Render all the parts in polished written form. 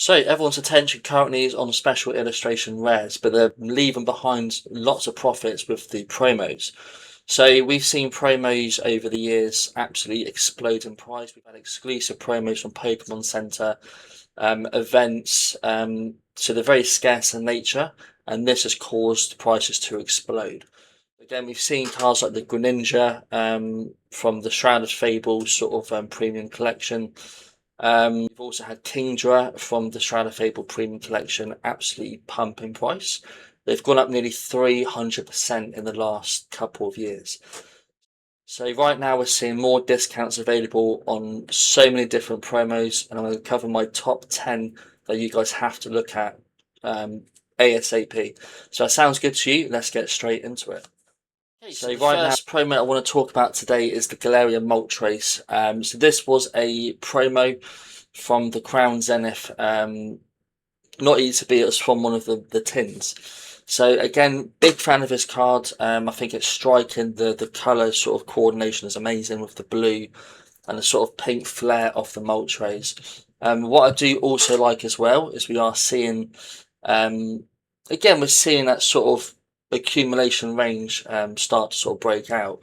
So everyone's attention currently is on special illustration rares, but they're leaving behind lots of profits with the promos. So we've seen promos over the years absolutely explode in price. We've had exclusive promos from Pokemon Center, events, so they're very scarce in nature, and this has caused prices to explode. Again, we've seen cards like the Greninja from the Shroud of Fables sort of premium collection. We've also had Kingdra from the Shroud of Fable Premium Collection absolutely pump in price. They've gone up nearly 300% in the last couple of years. So right now we're seeing more discounts available on so many different promos, and I'm going to cover my top 10 that you guys have to look at ASAP. So that sounds good to you. Let's get straight into it. Okay, so right now, the promo I want to talk about today is the Gallerian Moltres. So this was a promo from the Crown Zenith. Not easy to beat, it was from one of the tins. So again, big fan of this card. I think it's striking. The colour sort of coordination is amazing with the blue and the sort of pink flare of the Moltres. What I do also like as well is we are seeing, again, we're seeing that sort of accumulation range start to sort of break out.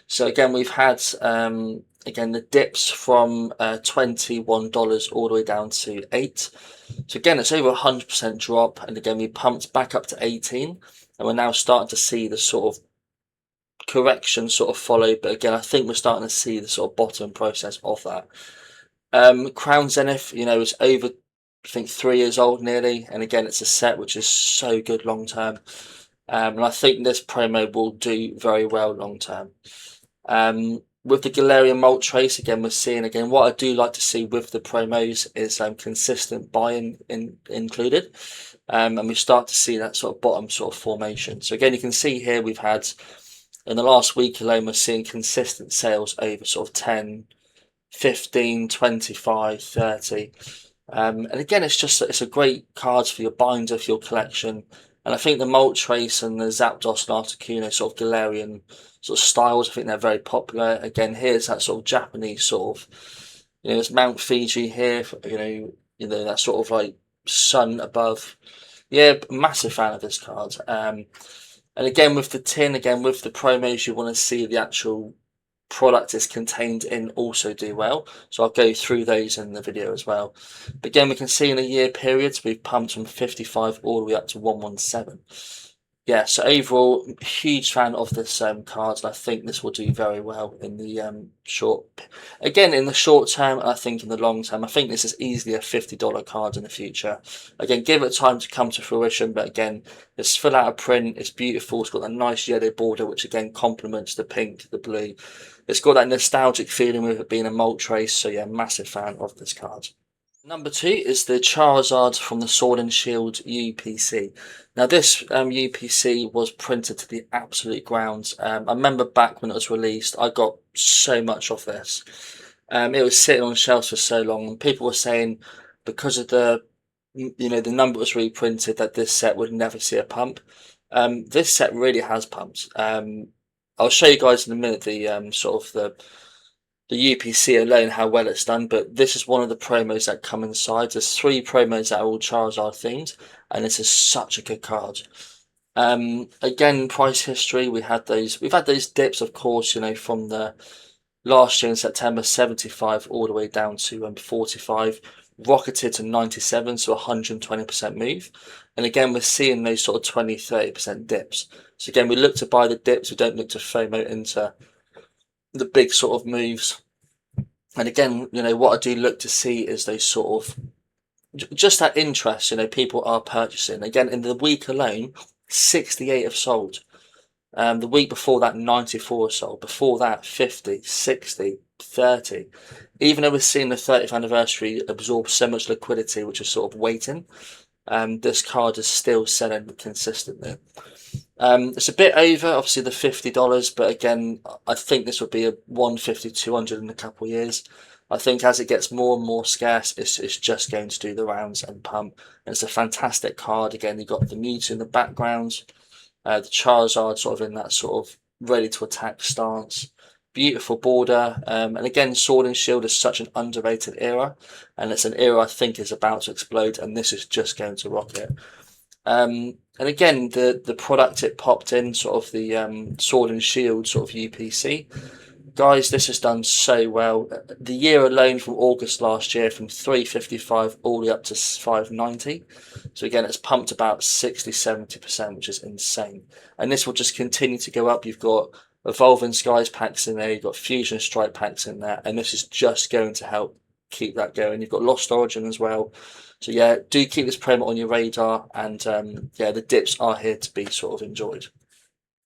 So again, we've had again the dips from $21 all the way down to $8. So again, it's over 100% drop, and again we pumped back up to 18, and we're now starting to see the sort of correction sort of follow. But again, I think we're starting to see the sort of bottom process of that. Crown Zenith, is over, I think, 3 years old nearly, and again, it's a set which is so good long term. And I think this promo will do very well long term. With the Gallerian Moltres, again, we're seeing again what I do like to see with the promos is consistent buying included, and we start to see that sort of bottom sort of formation. So again, you can see here we've had in the last week alone, we're seeing consistent sales over sort of 10, 15, 25, 30. And again, it's a great card for your binder, for your collection. And I think the Moltres and the Zapdos and Articuno sort of Galarian sort of styles, I think they're very popular. Again, here's that sort of Japanese sort of, there's Mount Fiji here, that sort of like sun above. Yeah, massive fan of this card. And again, with the tin, again, with the promos, you want to see the actual product is contained in also do well. So I'll go through those in the video as well. But again, we can see in a year period, we've pumped from 55 all the way up to 117. Yeah, so overall, huge fan of this card, and I think this will do very well in the in the short term, and I think in the long term. I think this is easily a $50 card in the future. Again, give it time to come to fruition, but again, it's full out of print, it's beautiful, it's got a nice yellow border, which again complements the pink, the blue. It's got that nostalgic feeling with it being a Moltres, so yeah, massive fan of this card. Number 2 is the Charizard from the Sword and Shield UPC. Now this UPC was printed to the absolute ground. I remember back when it was released, I got so much of this. It was sitting on shelves for so long, and people were saying because of the number was reprinted that this set would never see a pump. This set really has pumped. I'll show you guys in a minute the sort of the UPC alone, how well it's done, but this is one of the promos that come inside. There's 3 promos that are all Charizard themed, and this is such a good card. Again, price history, we've had those dips, of course, from the last year in September, 75 all the way down to 45, rocketed to 97, so 120% move. And again, we're seeing those sort of 20, 30% dips. So again, we look to buy the dips, we don't look to FOMO into the big sort of moves. And again, what I do look to see is those sort of just that interest. People are purchasing. Again, in the week alone, 68 have sold. The week before that, 94 sold. Before that, 50, 60, 30. Even though we're seeing the 30th anniversary absorb so much liquidity, which is sort of waiting, this card is still selling consistently. It's a bit over, obviously, the $50, but again, I think this would be a 150, 200 in a couple of years. I think as it gets more and more scarce, it's just going to do the rounds and pump. And it's a fantastic card. Again, you've got the Mewtwo in the background, the Charizard sort of in that sort of ready to attack stance. beautiful border. And again, Sword and Shield is such an underrated era, and it's an era I think is about to explode, and this is just going to rocket. And again, the product it popped in, sort of the Sword and Shield sort of UPC. Guys, this has done so well. The year alone from August last year, from 355 all the way up to 590. So again, it's pumped about 60-70%, which is insane. And this will just continue to go up. You've got Evolving Skies packs in there, you've got Fusion Strike packs in there, and this is just going to help keep that going. You've got Lost Origin as well. So yeah, do keep this promo on your radar, and yeah, the dips are here to be sort of enjoyed.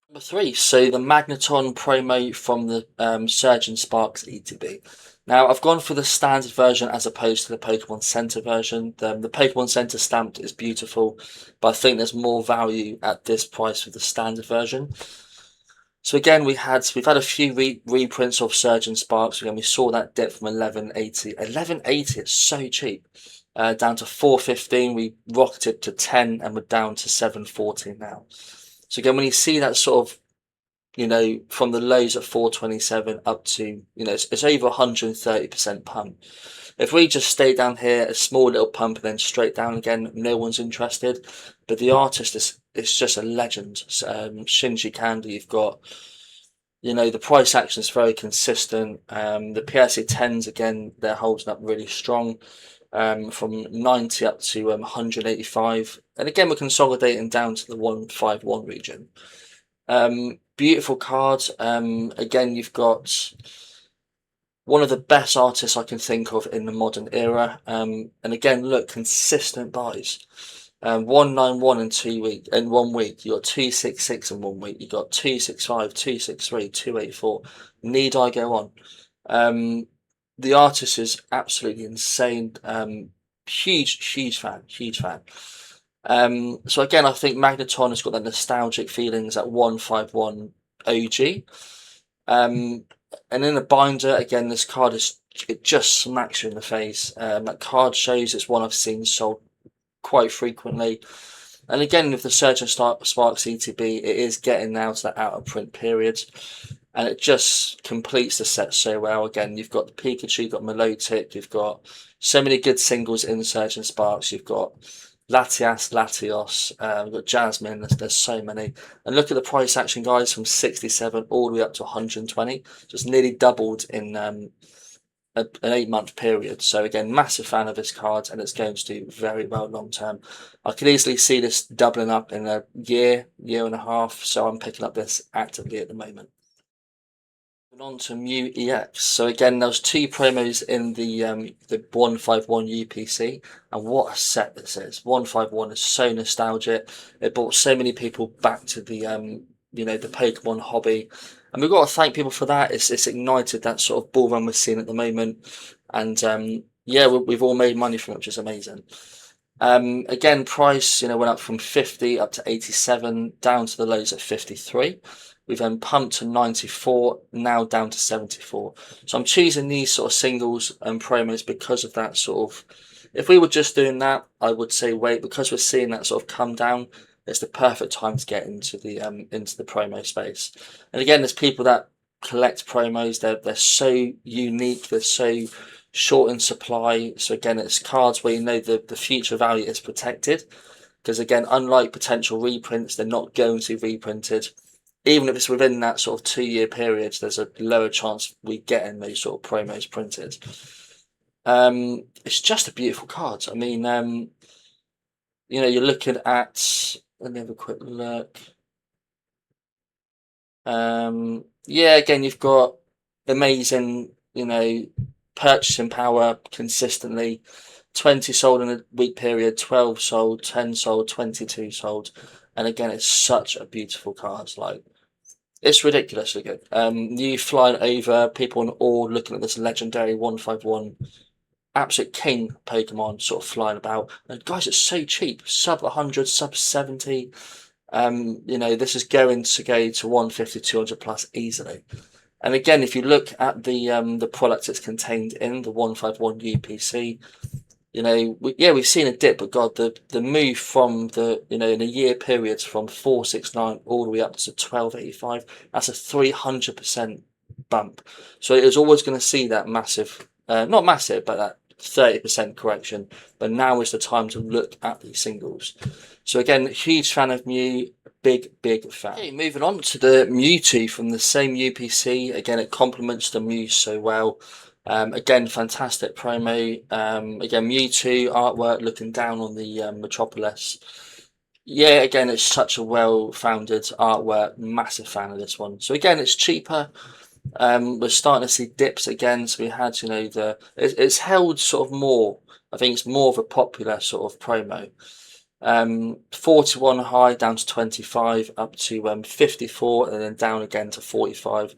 Number three, so the Magneton promo from the Surgeon Sparks ETB. Now, I've gone for the standard version as opposed to the Pokemon Center version. The Pokemon Center stamped is beautiful, but I think there's more value at this price for the standard version. So again, we've had a few reprints of Surgeon Sparks. Again, we saw that dip from 1180. 1180 is so cheap. Down to 415, we rocketed to 10, and we're down to 714 now. So again, when you see that sort of, you know, from the lows at 427 up to, you know, it's over 130% pump. If we just stay down here, a small little pump and then straight down again, no one's interested. But the artist is just a legend. Shinji Kanda, you've got, you know, the price action is very consistent. The PSA 10s, again, they're holding up really strong. From 90 up to 185, and again we're consolidating down to the 151 region. Beautiful card. Again, you've got one of the best artists I can think of in the modern era. And again, look, consistent buys. 191 in 2 weeks. In 1 week, you got 266 in 1 week. You got 265, 263, 284. Need I go on? The artist is absolutely insane. Huge fan, huge fan. So again, I think Magneton has got that nostalgic feelings at 151 OG. And in the binder, again, this card it just smacks you in the face. That card shows it's one I've seen sold quite frequently. And again, with the Surgeon Sparks ETB, it is getting now to that out of print period. And it just completes the set so well. Again, you've got the Pikachu, you've got Milotic, you've got so many good singles in Surgeon Sparks. You've got Latias, Latios, you've got Jasmine, there's so many. And look at the price action, guys, from 67 all the way up to 120. Just nearly doubled in an 8-month period. So again, massive fan of this card, and it's going to do very well long term. I could easily see this doubling up in a year and a half. So I'm picking up this actively at the moment. On to Mew EX. So again, there's 2 promos in the 151 UPC, and what a set this is. 151 is so nostalgic. It brought so many people back to the you know, the Pokemon hobby, and we've got to thank people for that. It's ignited that sort of bull run we're seeing at the moment, and yeah, we've all made money from it, which is amazing. Again, price, you know, went up from 50 up to 87, down to the lows at 53. We've then pumped to 94, now down to 74. So I'm choosing these sort of singles and promos because of that sort of. If we were just doing that, I would say wait, because we're seeing that sort of come down. It's the perfect time to get into the promo space. And again, there's people that collect promos. They're so unique. They're so short in supply. So again, it's cards where you know the future value is protected. Because again, unlike potential reprints, they're not going to be reprinted. Even if it's within that sort of 2-year period, there's a lower chance we get in those sort of promos printed. It's just a beautiful card. I mean, you know, you're looking at. Let me have a quick look. Yeah, again, you've got amazing, you know, purchasing power consistently. 20 sold in a week period, 12 sold, 10 sold, 22 sold. And again, it's such a beautiful card. Like, it's ridiculously good. You flying over, people in awe looking at this legendary 151 absolute king Pokemon sort of flying about. And guys, it's so cheap. Sub 100, sub 70. You know, this is going to go to 150, 200 plus easily. And again, if you look at the product it's contained in, the 151 UPC, you know, we've seen a dip, but God, the move from the, you know, in a year period from 469 all the way up to 1285, that's a 300% bump. So it was always going to see that massive, not massive, but that 30% correction. But now is the time to look at these singles. So again, huge fan of Mew, big fan. Okay, moving on to the Mewtwo from the same UPC. Again, it complements the Mew so well. Again, fantastic promo. Again, Mewtwo artwork looking down on the Metropolis. Yeah, again, it's such a well-founded artwork. Massive fan of this one. So again, it's cheaper. We're starting to see dips again. So we had, it's held sort of more. I think it's more of a popular sort of promo. 41 high down to 25, up to 54, and then down again to 45.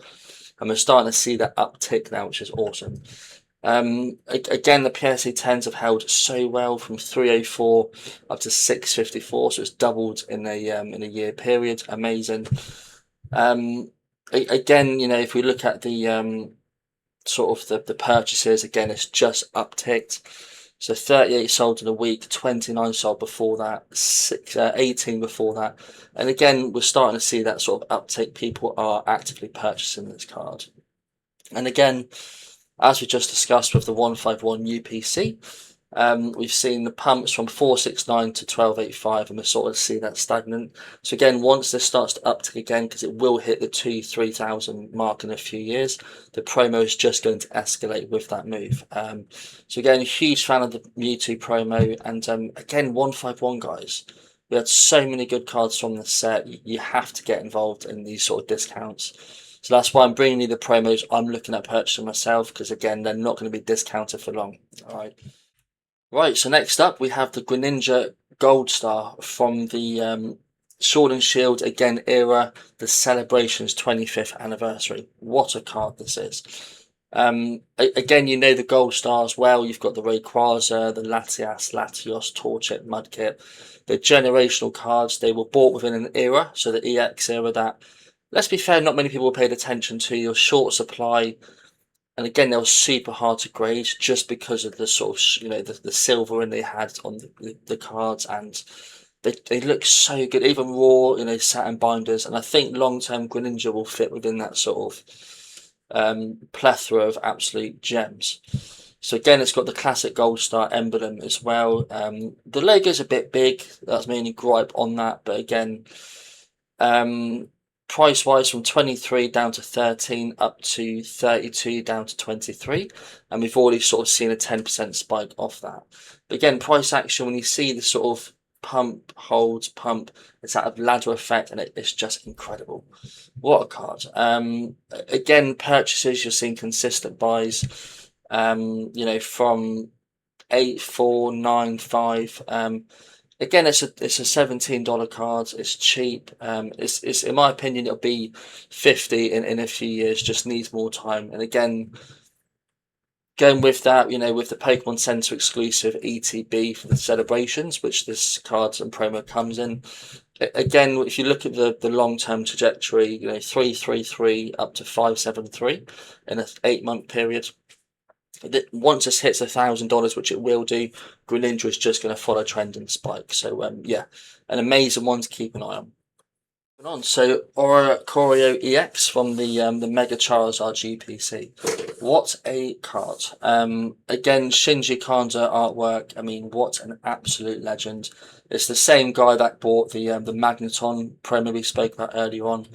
And we're starting to see that uptick now, which is awesome. Again, the PSA 10s have held so well from 304 up to 654, so it's doubled in a year period. Amazing. Again, if we look at the sort of the purchases, again, it's just upticked. So 38 sold in a week, 29 sold before that, 18 before that. And again, we're starting to see that sort of uptick. People are actively purchasing this card. And again, as we just discussed with the 151 UPC, we've seen the pumps from 469 to 1285, and we're sort of see that stagnant. So again, once this starts to uptick again, because it will hit the 2,000-3,000 mark in a few years, the promo is just going to escalate with that move. So again, a huge fan of the Mewtwo promo, and again, 151 guys. We had so many good cards from the set. You have to get involved in these sort of discounts. So that's why I'm bringing you the promos I'm looking at purchasing myself, because again, they're not going to be discounted for long. All right. Right, so next up we have the Greninja Gold Star from the Sword and Shield again era, the Celebrations 25th anniversary. What a card this is. Again, the Gold Stars well. You've got the Rayquaza, the Latias, Latios, Torchic, Mudkip. They're generational cards. They were bought within an era, so the EX era that, let's be fair, not many people paid attention to. Your short supply. And again, they were super hard to grade just because of the sort of, the silvering they had on the cards, and they look so good. Even raw, satin binders. And I think long-term Greninja will fit within that sort of plethora of absolute gems. So again, it's got the classic Gold Star emblem as well. The logo's a bit big. That's my only gripe on that. But again, price wise from 23 down to 13 up to 32 down to 23, and we've already sort of seen a 10% spike off that. But again, price action, when you see the sort of pump, holds, pump, it's that ladder effect, and it's just incredible. What a card. Again, purchases, you're seeing consistent buys, from 8, 4, 9, 5. Again, it's a $17 card. It's cheap. It's in my opinion, it'll be 50 in a few years. Just needs more time. And again, going with that, with the Pokemon Center exclusive ETB for the celebrations, which this card and promo comes in. Again, if you look at the long-term trajectory, 333 up to 573 in an 8-month period. Once this hits $1,000, which it will do, Greninja is just going to follow trend and spike. So yeah, an amazing one to keep an eye on. So Aura Choreo EX from the Mega Charizard GPC. What a card. Again, Shinji Kanda artwork. I mean, what an absolute legend. It's the same guy that bought the Magneton promo we spoke about earlier on.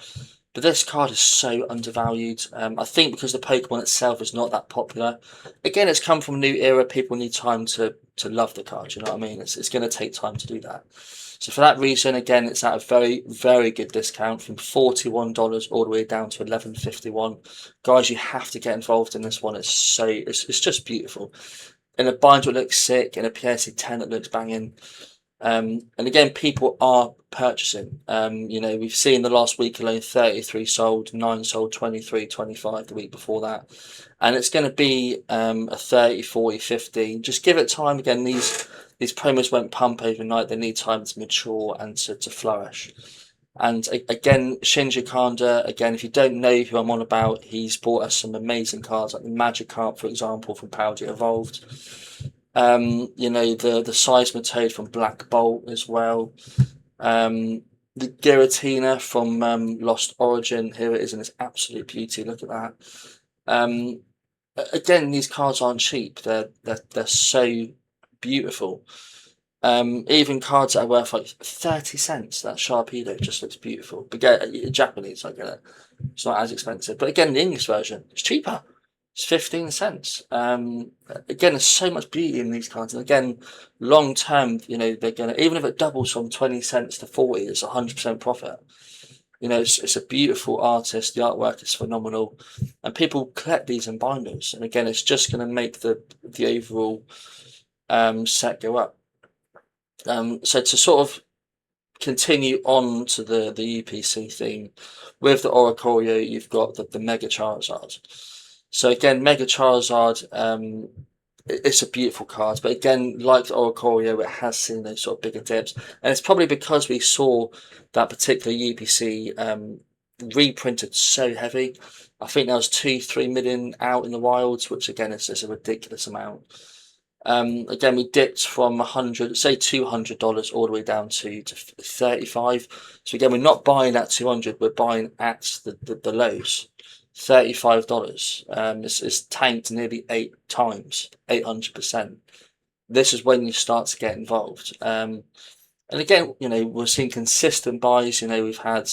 But this card is so undervalued. I think because the Pokemon itself is not that popular. Again, it's come from a new era. People need time to love the card. You know what I mean? It's going to take time to do that. So for that reason, again, it's at a very, very good discount from $41 all the way down to $11.51. Guys, you have to get involved in this one. It's just beautiful. In a binder, it looks sick. In a PSA 10, it looks banging. And again, people are purchasing. We've seen the last week alone 33 sold, 9 sold, 23, 25 the week before that. And it's going to be a 30, 40, 50. Just give it time. Again, these promos won't pump overnight. They need time to mature and to flourish. And again, Shinji Kanda, again, if you don't know who I'm on about, he's bought us some amazing cards, like the Magikarp, for example, from Paldea Evolved. The Seismitoad from Black Bolt as well. The Giratina from Lost Origin. Here it is in its absolute beauty. Look at that. Um, Again, these cards aren't cheap. They're so beautiful. Even cards that are worth like 30 cents. That Sharpedo just looks beautiful. But get Japanese, I get it. It's not as expensive. But again, the English version is cheaper. It's 15 cents. Again, there's so much beauty in these cards. And again, long term, they're gonna, even if it doubles from 20 cents to 40, it's 100% profit. It's a beautiful artist. The artwork is phenomenal, and people collect these in binders. And again, it's just going to make the overall set go up. So to sort of continue on to the UPC theme, with the Oricorio, you've got the Mega Charizard. So again, Mega Charizard, it's a beautiful card, but again, like the Oricorio, it has seen those sort of bigger dips, and it's probably because we saw that particular UPC reprinted so heavy. I think there was 2-3 million out in the wilds, which again is a ridiculous amount. Again, we dipped from $200 all the way down to 35. So again, we're not buying at 200, we're buying at the lows. $35. It's tanked nearly 8 times, 800%. This is when you start to get involved. And again, we're seeing consistent buys. We've had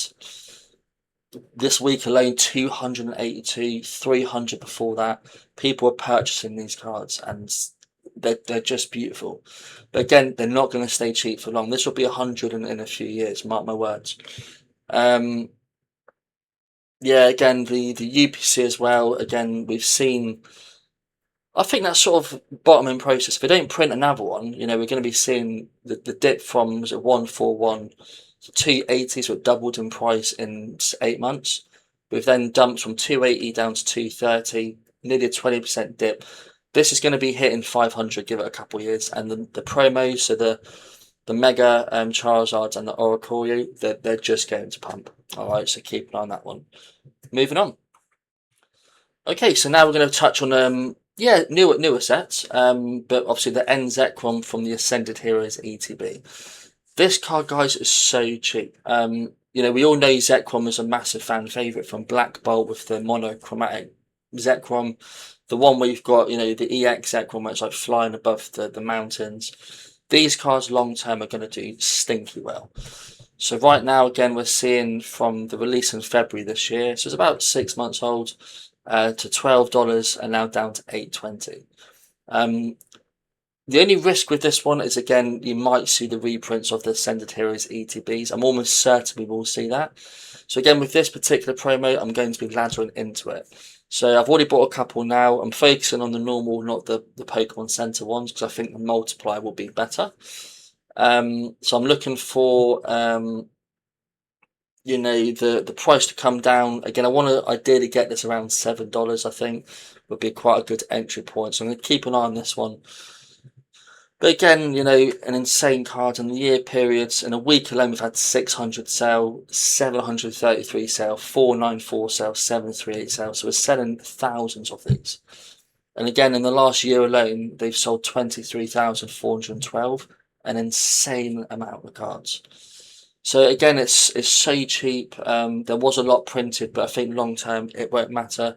this week alone 282, 300 before that. People are purchasing these cards, and they're just beautiful. But again, they're not going to stay cheap for long. This will be 100 in a few years, mark my words. Yeah, again, the UPC as well. Again, we've seen, I think that's sort of bottoming process. If we don't print another one, we're going to be seeing the dip from, was it 141 to 280, so it doubled in price in 8 months. We've then dumped from 280 down to 230, nearly a 20% dip. This is going to be hitting 500, give it a couple of years. And the promos, so the Mega Charizards and the Oricorio, they're just going to pump. All right, so keep an eye on that one. Moving on. Okay, so now we're going to touch on newer sets, but obviously the N Zekrom from the Ascended Heroes ETB. This card, guys, is so cheap. We all know Zekrom is a massive fan favorite from Black Bolt with the monochromatic Zekrom, the one where you've got the EX Zekrom where it's like flying above the mountains. These cards long term are going to do stinky well. So right now, again, we're seeing from the release in February this year, so it's about 6 months old, to $12 and now down to $8.20. The only risk with this one is, again, you might see the reprints of the Ascended Heroes ETBs. I'm almost certain we will see that. So again, with this particular promo, I'm going to be laddering into it. So I've already bought a couple now. I'm focusing on the normal, not the Pokemon Center ones, because I think the multiplier will be better. So I'm looking for the price to come down. Again, I want to ideally get this around $7. I think would be quite a good entry point. So I'm going to keep an eye on this one. But again, an insane card in the year periods. In a week alone, we've had 600 sell, 733 sell, 494 sell, 738 sell. So we're selling thousands of these. And again, in the last year alone, they've sold 23,412, an insane amount of cards. So again, it's so cheap. There was a lot printed, but I think long term it won't matter.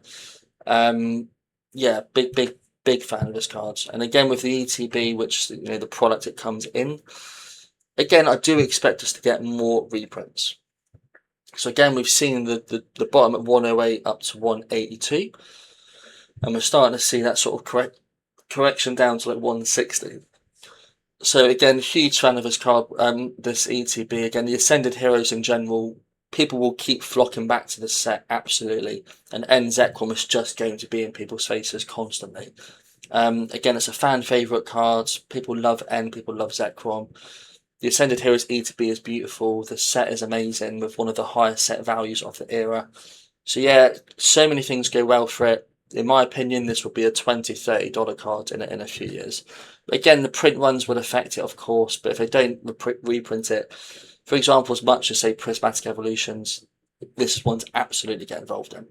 Yeah, big fan of this cards. And again, with the ETB, which the product it comes in, again, I do expect us to get more reprints. So again, we've seen the bottom at 108 up to 182, and we're starting to see that sort of correction down to like 160. So again, huge fan of this card, this ETB. Again, the Ascended Heroes in general, people will keep flocking back to this set, absolutely. And N Zekrom is just going to be in people's faces constantly. Again, it's a fan favourite card. People love N, people love Zekrom. The Ascended Heroes ETB is beautiful. The set is amazing with one of the highest set values of the era. So yeah, so many things go well for it. In my opinion, this will be a $20, $30 card in a few years. But again, the print runs will affect it, of course, but if they don't reprint it, for example, as much as, say, Prismatic Evolutions, this is one to absolutely get involved in.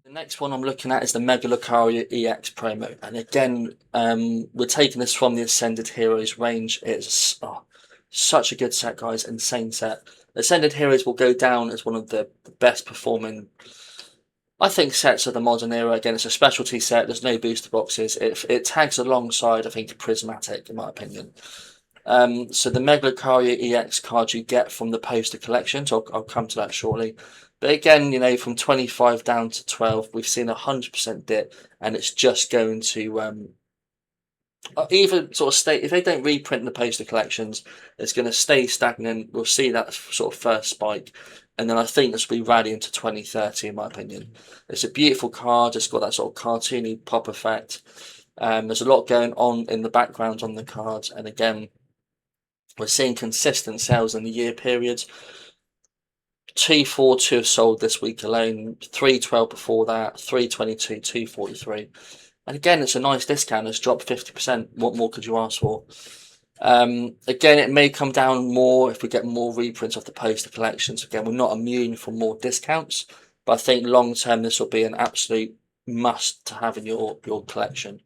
The next one I'm looking at is the Mega Lucario EX promo. And again, we're taking this from the Ascended Heroes range. It's Such a good set, guys. Insane set. Ascended Heroes will go down as one of the best performing, I think, sets of the modern era. Again, it's a specialty set. There's no booster boxes. It tags alongside, I think, Prismatic, in my opinion. So the Mega Lucario EX card you get from the poster collections, I'll come to that shortly. But again, from 25 down to 12, we've seen a 100% dip, and it's just going to either sort of stay. If they don't reprint the poster collections, it's going to stay stagnant. We'll see that sort of first spike, and then I think this will be rallying to 2030, in my opinion. It's a beautiful card. It's got that sort of cartoony pop effect. There's a lot going on in the background on the cards, and again, we're seeing consistent sales in the year periods. 242 have sold this week alone, 312 before that, 322, 243. And again, it's a nice discount. It's dropped 50%. What more could you ask for? Again, it may come down more if we get more reprints of the poster collections. Again, we're not immune from more discounts, but I think long term this will be an absolute must to have in your collection.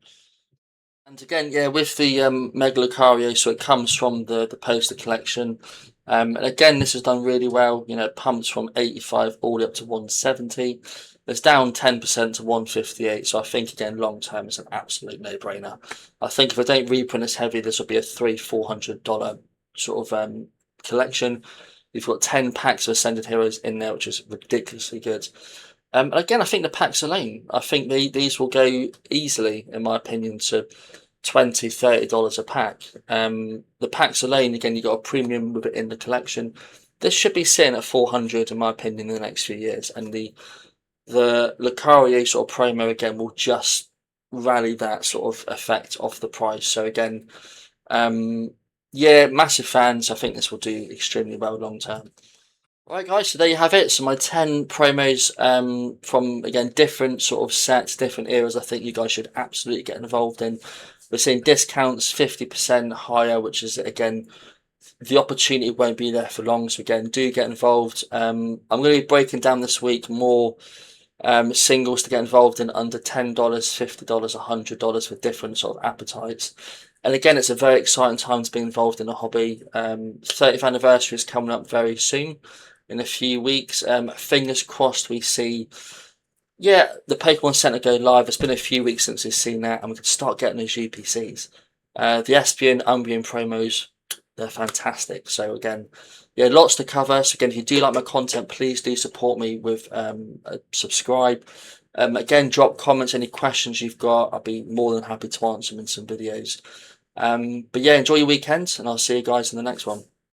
And again, yeah, with the Mega Lucario, so it comes from the poster collection. And again, this has done really well. It pumps from 85 all the way up to 170. It's down 10% to 158. So I think, again, long term, it's an absolute no-brainer. I think if I don't reprint this heavy, this will be a $300-$400 sort of collection. You've got 10 packs of Ascended Heroes in there, which is ridiculously good. And again, I think the packs alone, I think these will go easily, in my opinion, to $20-$30 a pack. The packs alone, again, you got a premium with it in the collection. This should be sitting at 400, in my opinion, in the next few years. And the Lucario sort of promo again will just rally that sort of effect off the price. So again, yeah, massive fans. I think this will do extremely well long term. Right, guys, so there you have it. So my 10 promos from, again, different sort of sets, different eras I think you guys should absolutely get involved in. We're seeing discounts 50% higher, which is, again, the opportunity won't be there for long. So, again, do get involved. I'm going to be breaking down this week more singles to get involved in under $10, $50, $100 for different sort of appetites. And again, it's a very exciting time to be involved in a hobby. 30th anniversary is coming up very soon, in a few weeks. Fingers crossed we see, yeah, the Pokemon Center go live. It's been a few weeks since we've seen that, and we can start getting those UPCs. The Espeon, Umbreon promos, they're fantastic. So again, yeah, lots to cover. So again, if you do like my content, please do support me with a subscribe. Again, drop comments, any questions you've got. I'll be more than happy to answer them in some videos. But yeah, enjoy your weekend, and I'll see you guys in the next one.